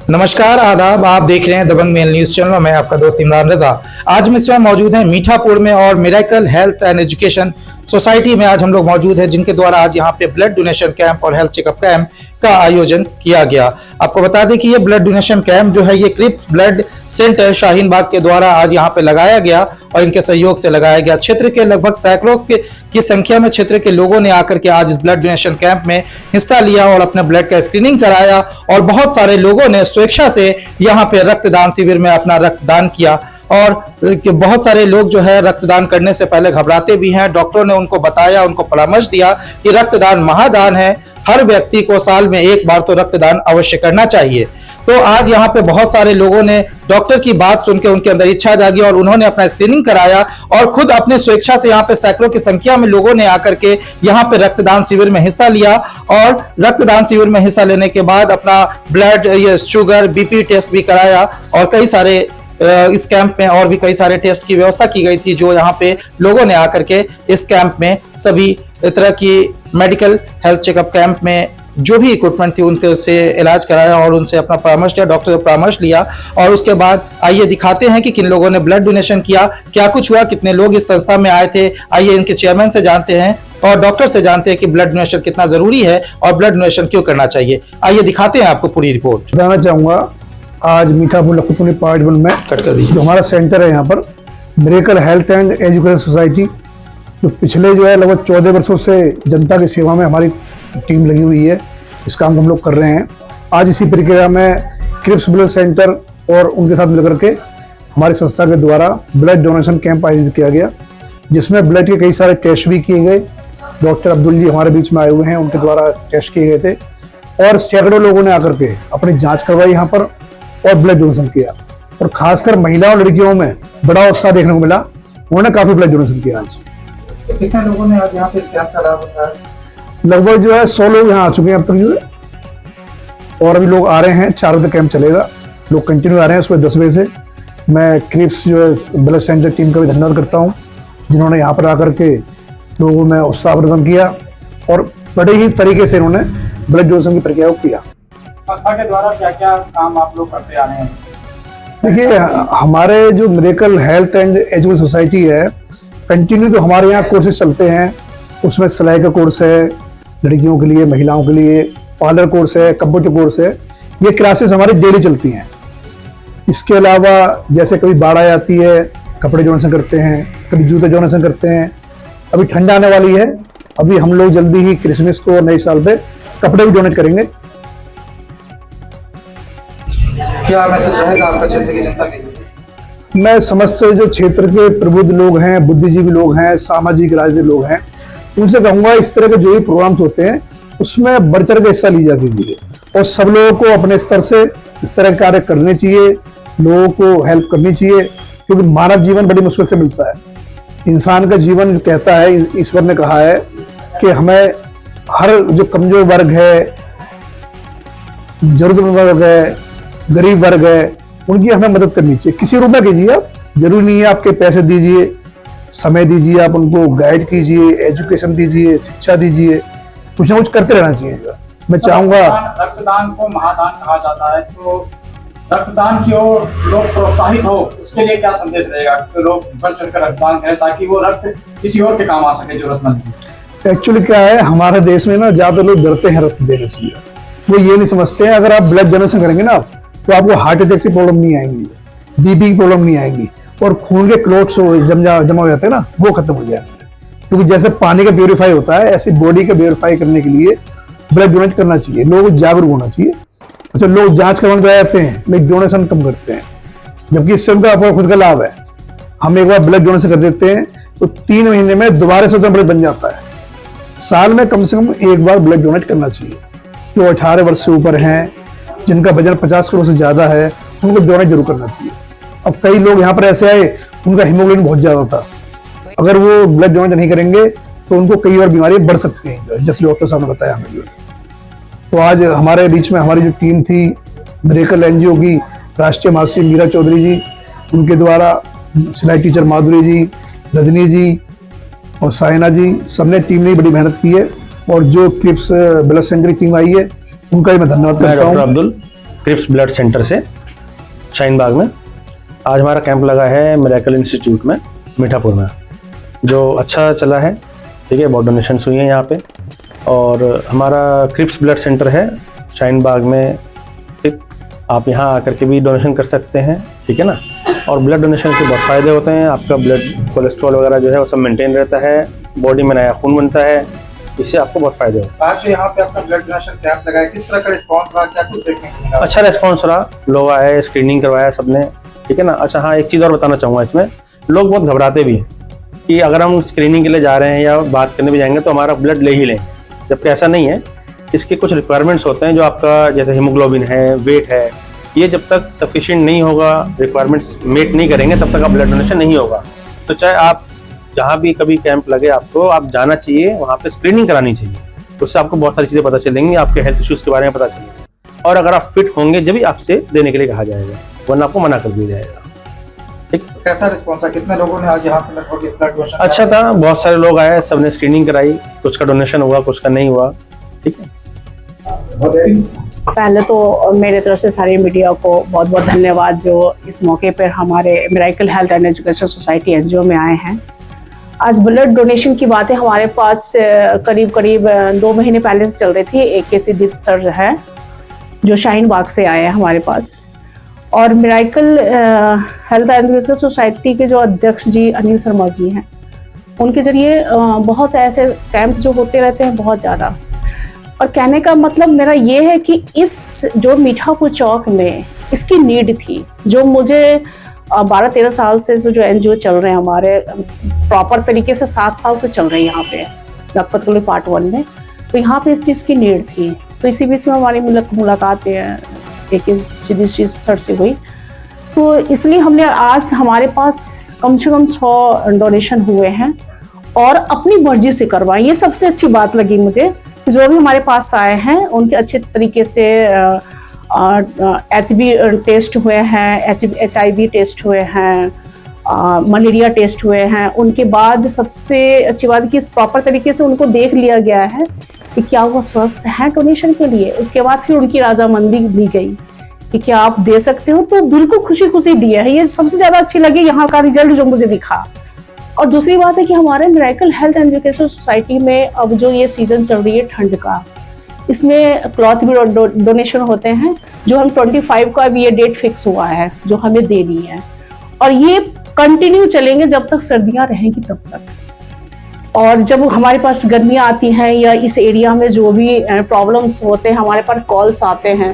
नमस्कार आदाब, आप देख रहे हैं दबंग मेल न्यूज चैनल। मैं आपका दोस्त इमरान रजा। आज हम इस समय मौजूद हैं मीठापुर में और miracle health and education society में आज हम लोग मौजूद हैं, जिनके द्वारा आज यहाँ पे ब्लड डोनेशन कैंप और हेल्थ चेकअप कैंप का आयोजन किया गया। आपको बता दें कि ये ब्लड डोनेशन कैंप जो है ये Cripps blood centre Shaheen Bagh के द्वारा आज यहाँ पे लगाया गया और इनके सहयोग से लगाया गया। क्षेत्र के लगभग सैकड़ों की संख्या में क्षेत्र के लोगों ने आकर के आज इस ब्लड डोनेशन कैंप में हिस्सा लिया और अपने ब्लड का स्क्रीनिंग कराया और बहुत सारे लोगों ने स्वेच्छा से यहाँ पे रक्तदान शिविर में अपना रक्तदान किया। और बहुत सारे लोग जो है रक्तदान करने से पहले घबराते भी हैं। डॉक्टरों ने उनको बताया, उनको परामर्श दिया कि रक्तदान महादान है, हर व्यक्ति को साल में एक बार तो रक्तदान अवश्य करना चाहिए। तो आज यहाँ पे बहुत सारे लोगों ने डॉक्टर की बात सुन के उनके अंदर इच्छा जागी और उन्होंने अपना स्क्रीनिंग कराया और खुद अपने स्वेच्छा से यहाँ पे सैकड़ों की संख्या में लोगों ने आकर के यहाँ पे रक्तदान शिविर में हिस्सा लिया और रक्तदान शिविर में हिस्सा लेने के बाद अपना ब्लड, शुगर, बीपी टेस्ट भी कराया और कई सारे इस कैंप में और भी कई सारे टेस्ट की व्यवस्था की गई थी, जो यहाँ पे लोगों ने आकर के इस कैंप में सभी तरह की मेडिकल हेल्थ चेकअप कैंप में जो भी इक्विपमेंट थी उनके से इलाज कराया और उनसे अपना परामर्श लिया, डॉक्टर से परामर्श लिया। और उसके बाद आइए दिखाते हैं कि किन लोगों ने ब्लड डोनेशन किया, क्या कुछ हुआ, कितने लोग इस संस्था में आए थे। आइए इनके चेयरमैन से जानते हैं और डॉक्टर से जानते हैं कि ब्लड डोनेशन कितना जरूरी है और ब्लड डोनेशन क्यों करना चाहिए। आइए दिखाते हैं आपको पूरी रिपोर्ट। बताना चाहूँगा आज मीठापुर लखनऊ पार्ट 1 में कट कर दीजिए। जो हमारा सेंटर है यहाँ पर miracle health and education society, जो पिछले जो है लगभग 14 वर्षों से जनता की सेवा में हमारी टीम लगी हुई है, इस काम को हम लोग कर रहे हैं। आज इसी प्रक्रिया में क्रिप्स ब्लड सेंटर और उनके साथ मिलकर के हमारी संस्था के द्वारा ब्लड डोनेशन कैंप आयोजित किया गया, जिसमें ब्लड के कई सारे टेस्ट भी किए गए। डॉक्टर अब्दुल जी हमारे बीच में आए हुए हैं, उनके द्वारा टेस्ट किए गए थे और सैकड़ों लोगों ने आकर के अपनी जाँच करवाई यहाँ पर और ब्लड डोनेशन किया। और खासकर महिला और लड़कियों में बड़ा उत्साह देखने को मिला, उन्होंने काफी ब्लड डोनेशन किया। आज तो कितने लोगों ने आज यहाँ पे इस कैंप का लाभ उठाया? लगभग जो है 100 लोग यहाँ आ चुके हैं अब तक जो है, और अभी लोग आ रहे हैं। 4 बजे कैंप चलेगा, लोग कंटिन्यू आ रहे हैं सुबह 10 बजे से। मैं क्रिप्स जो है ब्लड सेंटर टीम का भी धन्यवाद करता हूँ, जिन्होंने यहाँ पर आकर के लोगों में उत्साह प्रदान किया और बड़े ही तरीके से इन्होंने ब्लड डोनेशन की प्रक्रिया को किया। संस्था के द्वारा क्या क्या काम आप लोग करते आ रहे हैं? देखिए, हमारे जो miracle health and education society है, कंटिन्यू तो हमारे यहाँ कोर्सेज चलते हैं। उसमें सिलाई का कोर्स है लड़कियों के लिए, महिलाओं के लिए, पार्लर कोर्स है, कंप्यूटर कोर्स है। ये क्लासेस हमारी डेली चलती हैं। इसके अलावा जैसे कभी बाढ़ आ जाती है, कपड़े डोनेशन करते हैं, कभी जूते डोनेशन करते हैं। अभी ठंड आने वाली है, अभी हम लोग जल्दी ही क्रिसमस को और नए साल पे कपड़े भी डोनेट करेंगे। क्या मैसेज रहेगा आपका क्षेत्र की जनता के लिए? मैं समस्त जो क्षेत्र के प्रबुद्ध लोग हैं, बुद्धिजीवी लोग हैं, सामाजिक राजनीतिक लोग हैं, उनसे कहूँगा इस तरह के जो भी प्रोग्राम्स होते हैं उसमें बढ़ चढ़ के हिस्सा लीजा कीजिए और सब लोगों को अपने स्तर से इस तरह के कार्य करने चाहिए, लोगों को हेल्प करनी चाहिए, क्योंकि मानव जीवन बड़ी मुश्किल से मिलता है। इंसान का जीवन जो कहता है, ईश्वर ने कहा है कि हमें हर जो कमजोर वर्ग है, जरूरतमंद वर्ग है, गरीब वर्ग है, उनकी हमें मदद करनी चाहिए। किसी रूप में कीजिए, आप जरूरी नहीं है आपके पैसे दीजिए, समय दीजिए, आप उनको गाइड कीजिए, एजुकेशन दीजिए, शिक्षा दीजिए, कुछ ना कुछ करते रहना चाहिए। मैं चाहूंगा, रक्तदान को महादान कहा जाता है, तो रक्तदान की ओर लोग प्रोत्साहित हो, उसके लिए क्या संदेश रहेगा कि लोग बढ़ चढ़ कर रक्तदान करें ताकि वो रक्त किसी और के काम आ सके जरूरतमंद? एक्चुअली क्या है, हमारे देश में ना ज्यादा लोग डरते हैं रक्त देने से। वो ये नहीं समझते हैं अगर आप ब्लड डोनेशन करेंगे ना तो आपको हार्ट अटैक की प्रॉब्लम नहीं आएंगी, बीपी की प्रॉब्लम नहीं आएंगी और खून के क्लोट्स जमा हो जाते हैं ना, वो खत्म हो जाएंगे। क्योंकि जैसे पानी का प्योरीफाई होता है, ऐसे बॉडी का प्योरीफाई करने के लिए ब्लड डोनेट करना चाहिए। लोग जागरूक होना चाहिए। अच्छा, लोग जांच करवाने जाते हैं लेकिन डोनेशन कम करते हैं, जबकि इससे उनका अपना खुद का लाभ है। हम एक बार ब्लड डोनेशन कर देते हैं तो 3 महीने में दोबारा से ब्लड बन जाता है। साल में कम से कम एक बार ब्लड डोनेट करना चाहिए। जो 18 वर्ष से ऊपर हैं, जिनका वजन 50 किलो से ज्यादा है, उनको डोनेट जरूर करना चाहिए। अब कई लोग यहाँ पर ऐसे आए, उनका हीमोग्लोबिन बहुत ज्यादा था, अगर वो ब्लड डोनेट नहीं करेंगे तो उनको कई और बीमारियां बढ़ सकती हैं, जैसे डॉक्टर साहब ने बताया हमें। तो आज हमारे बीच में हमारी जो टीम थी मिरेकल एनजीओ की राष्ट्रीय महासचिव मीरा चौधरी जी, उनके द्वारा सिलाई टीचर माधुरी जी, रजनी जी और साइना जी, सबने टीम ने बड़ी मेहनत की है। और जो क्रिप्स ब्लड सेंटर की टीम आई है, उनका भी मैं धन्यवाद करता हूँ। डॉक्टर अब्दुल क्रिप्स ब्लड सेंटर से शाहीन बाग में। आज हमारा कैंप लगा है मिरेकल इंस्टीट्यूट में मीठापुर में, जो अच्छा चला है। ठीक है, बहुत डोनेशंस हुई हैं यहाँ पे। और हमारा क्रिप्स ब्लड सेंटर है शाहीन बाग में स्थित, आप यहाँ आकर के भी डोनेशन कर सकते हैं। ठीक है ना। और ब्लड डोनेशन के बहुत फ़ायदे होते हैं, आपका ब्लड कोलेस्ट्रॉल वगैरह जो है वो सब मेंटेन रहता है, बॉडी में नया खून बनता है, इससे आपको बहुत फ़ायदे होते हैं। आज जो यहाँ पे आपका ब्लड डोनेशन कैंप लगा है, किस तरह का रिस्पांस रहा, क्या कुछ देखने को मिला? अच्छा रिस्पॉन्स रहा, लोग आए, स्क्रीनिंग करवाया सबने। ठीक है ना। अच्छा हाँ, एक चीज़ और बताना चाहूँगा इसमें, लोग बहुत घबराते भी हैं कि अगर हम स्क्रीनिंग के लिए जा रहे हैं या बात करने भी जाएंगे तो हमारा ब्लड ले ही लें, जबकि ऐसा नहीं है। इसके कुछ रिक्वायरमेंट्स होते हैं, जो आपका जैसे हीमोग्लोबिन है, वेट है, ये जब तक सफिशिएंट नहीं होगा, रिक्वायरमेंट्स मेट नहीं करेंगे, तब तक आप ब्लड डोनेशन नहीं होगा। तो चाहे आप जहाँ भी कभी कैंप लगे आपको, आप जाना चाहिए, वहाँ पे स्क्रीनिंग करानी चाहिए। उससे आपको बहुत सारी चीज़ें पता चलेंगी, आपके हेल्थ इश्यूज़ के बारे में पता चलेगा। और अगर आप फिट होंगे जब भी आपसे देने के लिए कहा जाएगा, वरना आपको मना कर दिया जाएगा। कैसा रिस्पांस है, कितने लोगों ने आज यहाँ पे लगभग ब्लड डोनेशन? अच्छा था, बहुत सारे लोग आए, सबने स्क्रीनिंग कराई, कुछ का डोनेशन हुआ, कुछ का नहीं हुआ। ठीक है। पहले तो मेरे तरफ से सारी मीडिया को बहुत बहुत धन्यवाद, जो इस मौके पर हमारे miracle health and education society NGO में आए हैं। आज ब्लड डोनेशन की बातें हमारे पास करीब 2 महीने पहले से चल रही थी। एक के सिद्धित सर है जो शाहीन बाग से आए हैं हमारे पास, और miracle health and education society के जो अध्यक्ष जी अनिल शर्मा जी हैं, उनके जरिए बहुत से ऐसे कैंप जो होते रहते हैं, बहुत ज़्यादा। और कहने का मतलब मेरा ये है कि इस जो मीठापुर चौक में इसकी नीड थी, जो मुझे 12-13 साल से जो एनजीओ चल रहे हैं हमारे, प्रॉपर तरीके से 7 साल से चल रहे हैं यहाँ पे लखपत कॉलोनी पार्ट 1 में, तो यहाँ पे इस चीज़ की नीड थी। तो इसी बीच में हमारी मुलाकात एक सीधी सर से हुई, तो इसलिए हमने आज हमारे पास कम से कम 100 डोनेशन हुए हैं और अपनी मर्जी से करवाएं। ये सबसे अच्छी बात लगी मुझे, जो भी हमारे पास आए हैं उनके अच्छे तरीके से HB टेस्ट हुए हैं, HIV टेस्ट हुए हैं, मलेरिया टेस्ट हुए हैं। उनके बाद सबसे अच्छी बात कि प्रॉपर तरीके से उनको देख लिया गया है कि क्या वो स्वस्थ हैं डोनेशन के लिए। उसके बाद फिर उनकी रजामंदी ली गई कि क्या आप दे सकते हो, तो बिल्कुल खुशी खुशी दिया है। ये सबसे ज़्यादा अच्छी लगी यहाँ का रिजल्ट जो मुझे दिखा। और दूसरी बात है कि हमारे miracle health and education society में अब जो ये सीज़न चल रही है ठंड का, इसमें क्लॉथ भी डोनेशन होते हैं, जो हम 25 का अभी ये डेट फिक्स हुआ है जो हमें देनी है, और ये कंटिन्यू चलेंगे जब तक सर्दियां रहेंगी तब तक। और जब हमारे पास गर्मियां आती हैं या इस एरिया में जो भी प्रॉब्लम्स होते हैं, हमारे पास कॉल्स आते हैं,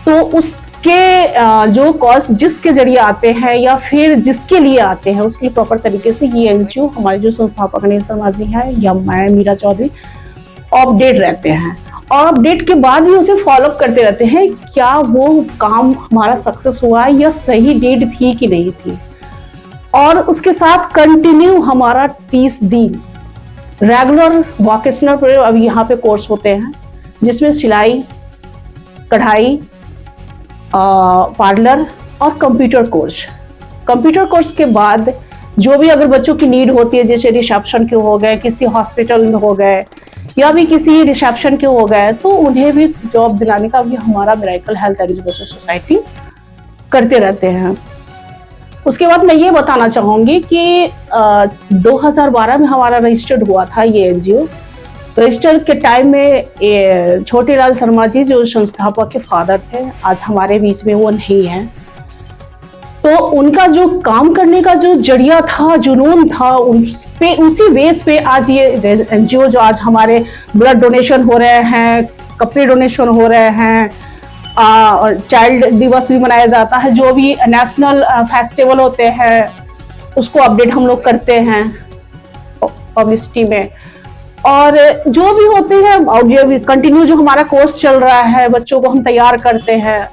तो उसके जो कॉल्स जिसके जरिए आते हैं या फिर जिसके लिए आते हैं, उसके लिए प्रॉपर तरीके से ये एनजीओ हमारे जो संस्थापक अनिल शर्मा जी हैं या मैं मीरा चौधरी अपडेट रहते हैं, और अपडेट के बाद भी उसे फॉलोअप करते रहते हैं, क्या वो काम हमारा सक्सेस हुआ है या सही डेट थी कि नहीं थी। और उसके साथ कंटिन्यू हमारा 30 दिन रेगुलर वोकेशनल अब यहाँ पे कोर्स होते हैं, जिसमें सिलाई, कढ़ाई, पार्लर और कंप्यूटर कोर्स। कंप्यूटर कोर्स के बाद जो भी अगर बच्चों की नीड होती है, जैसे रिसेप्शन के हो गए, किसी हॉस्पिटल में हो गए या भी किसी रिसेप्शन के हो गए, तो उन्हें भी जॉब दिलाने का भी हमारा miracle health and education society करते रहते हैं। उसके बाद मैं ये बताना चाहूँगी कि 2012 में हमारा रजिस्टर्ड हुआ था ये एनजीओ। रजिस्टर के टाइम में छोटेलाल शर्मा जी जो संस्थापक के फादर थे, आज हमारे बीच में वो नहीं है, तो उनका जो काम करने का जो जरिया था, जुनून था, उसी बेस पे आज ये एनजीओ जो आज हमारे ब्लड डोनेशन हो रहे हैं, कपड़े डोनेशन हो रहे हैं, और चाइल्ड दिवस भी मनाया जाता है, जो भी नेशनल फेस्टिवल होते हैं उसको अपडेट हम लोग करते हैं पब्लिसिटी में, और जो भी होते हैं, और जो कंटिन्यू जो हमारा कोर्स चल रहा है, बच्चों को हम तैयार करते हैं।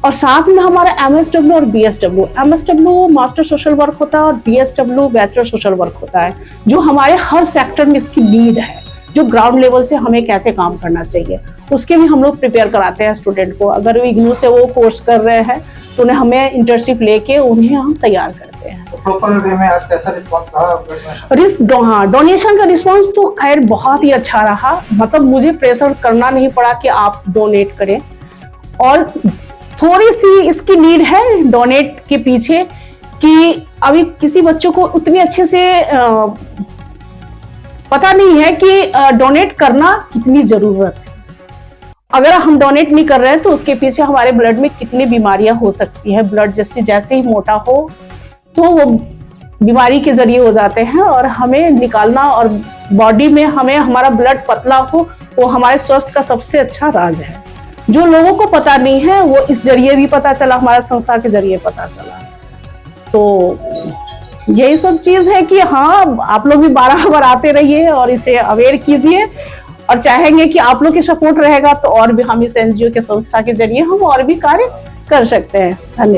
और साथ में हमारा MSW और BSW, MSW master social work होता है और BSW बैचलर सोशल वर्क होता है, जो हमारे हर सेक्टर में इसकी नीड है, जो ग्राउंड लेवल से हमें कैसे काम करना चाहिए उसके भी हम लोग प्रिपेयर कराते हैं स्टूडेंट को। अगर इग्नू से वो कोर्स कर रहे हैं तो उन्हें हमें इंटर्नशिप लेके उन्हें हम तैयार करते हैं। प्रॉपर वे में आज कैसा रिस्पांस रहा? हाँ, डोनेशन का रिस्पांस तो खैर बहुत ही अच्छा रहा। मतलब मुझे प्रेशर करना नहीं पड़ा कि आप डोनेट करें, और थोड़ी सी इसकी नीड है डोनेट के पीछे, कि अभी किसी बच्चों को उतनी अच्छे से पता नहीं है कि डोनेट करना कितनी जरूरत है। अगर हम डोनेट नहीं कर रहे हैं तो उसके पीछे हमारे ब्लड में कितनी बीमारियां हो सकती है। ब्लड जैसे ही मोटा हो तो वो बीमारी के जरिए हो जाते हैं, और हमें निकालना और बॉडी में हमें हमारा ब्लड पतला हो, वो हमारे स्वास्थ्य का सबसे अच्छा राज है। जो लोगों को पता नहीं है वो इस जरिए भी पता चला, हमारा संस्था के जरिए पता चला। तो यही सब चीज है कि हाँ, आप लोग भी बार आते रहिए और इसे अवेयर कीजिए, और चाहेंगे कि आप लोग की सपोर्ट रहेगा तो और भी हम इस एनजीओ के संस्था के जरिए हम और भी कार्य कर सकते हैं। धन्यवाद।